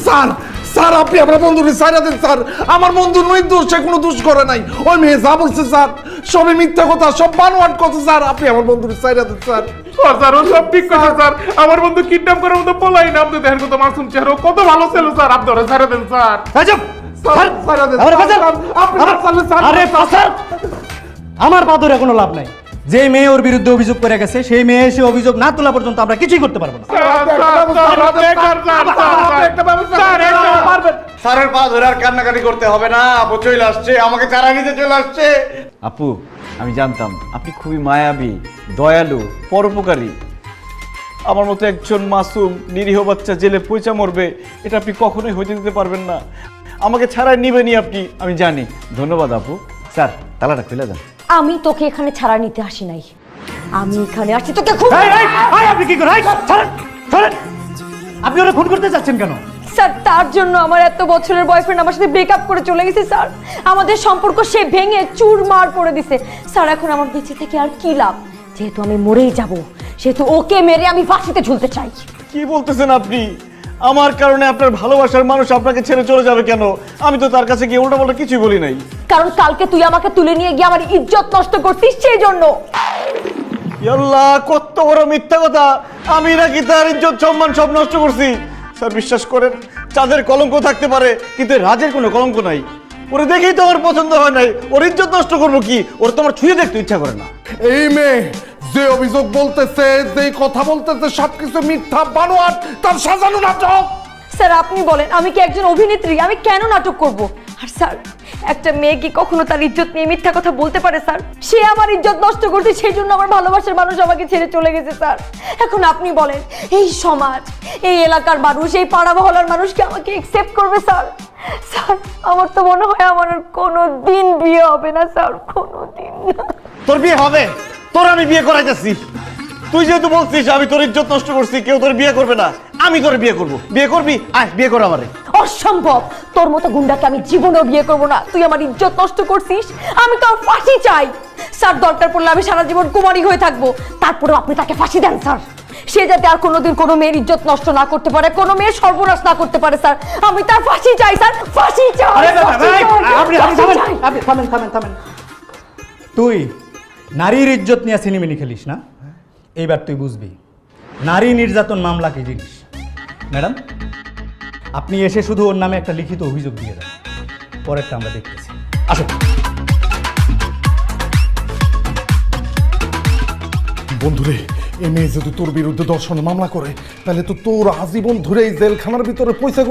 Sir sir আপনি আমার বন্ধুকে ছাইড়া দেন স্যার। আমার বন্ধু নির্দোষ, সে কোনো দোষ করে নাই। ওই মেয়ে যা বলছে স্যার সবই মিথ্যা কথা, সব বানোয়াট কথা স্যার। আপনি আমার বন্ধুকে ছাইড়া দেন স্যার। স্যার ও সব ঠিক কথা স্যার। আমার বন্ধু কিডন্যাপ করার মতো বলাই না। আপনি দেখেন কত মাসুম চেহারা, কত ভালো ছিল স্যার। আপনি ওরা ছেড়ে দেন স্যার। আমার পা ধরে কোনো লাভ নাই। যে মেয়ে ওর বিরুদ্ধে অভিযোগ করে গেছে সেই মেয়ে এসে অভিযোগ না তোলা পর্যন্ত আমরা কিছুই করতে পারবো না। স্যারের পা ধরে আর কান্নাকাটি করতে হবে না। আপু চলে আসছে, আমাকে চারা নিতে চলে আসছে। আপু আমি জানতাম আপনি খুবই মায়াবী, দয়ালু, পরোপকারী। আমার মতো একজন মাসুম নিরীহ বাচ্চা জেলে পয়সা মরবে, এটা আপনি কখনোই হইতে দিতে পারবেন না। আমাকে ছাড়াই নিবেনি আপনি, আমি জানি। ধন্যবাদ আপু। স্যার তালাটা খুলে দেন। আমি তোকে এখানে ছাড়া নিতে আসি নাই, আমি এখানে আসছি তোকে খুব। আপনি কি করেন? আপনি ওরা খুন করতে যাচ্ছেন কেন? স্যার তার জন্য আমার এত বছরের বয়ফ্রেন্ড আমার সাথে ব্রেকআপ করে চলে গেছে স্যার। আমাদের সম্পর্ক সে ভেঙে চুরমার করে দিছে স্যার। এখন আমার বেঁচে থেকে আর কি লাভ? যেহেতু আমি মরেই যাব, সেহেতু ওকে মেরে আমি ফাঁসিতে ঝুলতে চাই। কি বলতেছেন আপনি? আমার কারণে আপনার ভালোবাসার মানুষ আপনাকে ছেড়ে চলে যাবে কেন? আমি তো তার কাছে গিয়ে উল্টাপাল্টা কিছুই বলি নাই। কারণ কালকে তুই আমাকে তুলে নিয়ে গিয়ে আমার ইজ্জত নষ্ট করতিস, সেই জন্য। আল্লাহ কত বড় মিথ্যা কথা! আমি নাকি তার ইজ্জত সম্মান সব নষ্ট করছি? স্যার বিশ্বাস করেন, চাঁদের কলঙ্ক থাকতে পারে কিন্তু রাজের কোনো কলঙ্ক নাই। ওরে দেখেই তো আমার পছন্দ হয় নাই, ওর ইজ্জত নষ্ট করবো কি? ওর তো আমার ছুঁয়ে দেখতে ইচ্ছা করে না। এই মেয়ে যে অভিযোগ বলতেছে, যে কথা বলতেছে সবকিছু মিথ্যা বানোয়াট, তার সাজানো নাটক। স্যার আপনি বলেন আমি কি একজন অভিনেত্রী? আমি কেন নাটক করব? আর স্যার একটা মেয়ে কি কখনো তার ইজ্জত নিয়ে মিথ্যা কথা বলতে পারে স্যার? সে আমার ইজ্জত নষ্ট করছে, সেই জন্য আমার ভালোবাসার মানুষ আমাকে ছেড়ে চলে গেছে স্যার। এখন আপনি বলেন এই সমাজ, এই এলাকার মানুষ, এই পাড়া মহল্লার মানুষ কি আমাকে অ্যাকসেপ্ট করবে স্যার? স্যার আমার তো মনে হয় আমার আর কোনো দিন বিয়ে হবে না স্যার, কোনো দিন না। তোর বিয়ে হবে? তোর আমি বিয়ে করাইতেছি। তুই যেহেতু বলছিস আমি তোর ইজ্জত নষ্ট করছি, কেউ তোর বিয়ে করবে না, আমি তোর বিয়ে করব। বিয়ে করবি? আয় বিয়ে কর আমারে। অসম্ভব, তোর মতো গুন্ডাকে আমি জীবনেও বিয়ে করব না। তুই আমার ইজ্জত নষ্ট করছিস, আমি তোর ফাঁসি চাই স্যার। দরকার পড়লে আমি সারা জীবন কুমারী হয়ে থাকবো, তারপরেও আপনি তাকে ফাঁসি দেন স্যার। সে যাতে আর কোনোদিন কোনো মেয়ের ইজ্জত নষ্ট না করতে পারে, কোনো মেয়ের সর্বনাশ না করতে পারে স্যার। আমি তার ফাঁসি চাই স্যার, ফাঁসি চাই। থামেন। তুই নারীর ইজ্জত নিয়ে সিনেমিনি খেলিস না? এইবার তুই বুঝবি নারী নির্যাতন মামলা কি জিনিস। ম্যাডাম আপনি এসে শুধু ওর নামে একটা লিখিত অভিযোগ দিয়ে যান, পরেরটা আমরা দেখতেছি। আসুন। বন্ধুরে, এই মেয়ে যদি তোর বিরুদ্ধে ধর্ষণের মামলা করে তাহলে তো তোর আজীবন ধরে এই জেলখানার ভিতরে পয়সা